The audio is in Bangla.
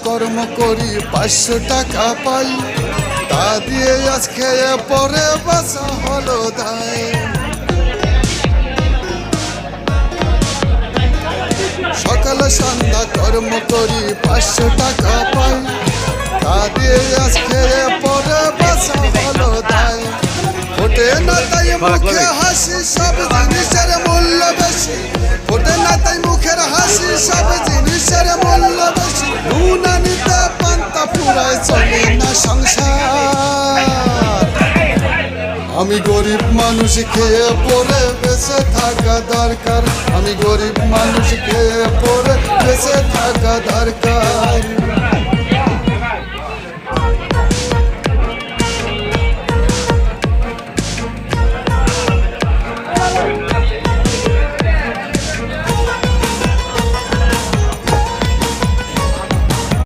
কর্ম করি 500 টাকা পাই, তা দিয়ে আজ খেয়ে পরে বাসা হলো দায়। সকালে সন্ধ্যা কর্ম করি 500 টাকা পাই, তা দিয়ে আজ খেয়ে পরে বাসা হলো দায়। ফোটে না তাই মুখে হাসি, সব জিনিসের মূল্য বেশি। ফোটে না তাই মুখের হাসি, সব জিনিসের মূল্য বেশি। নুন আনিতে পান্তা ফুরায়, চলে না সংসার। আমি গরিব মানুষ, খেয়ে পরে বেঁচে থাকা দরকার। আমি গরিব মানুষ, খেয়ে পরে বেঁচে থাকা দরকার।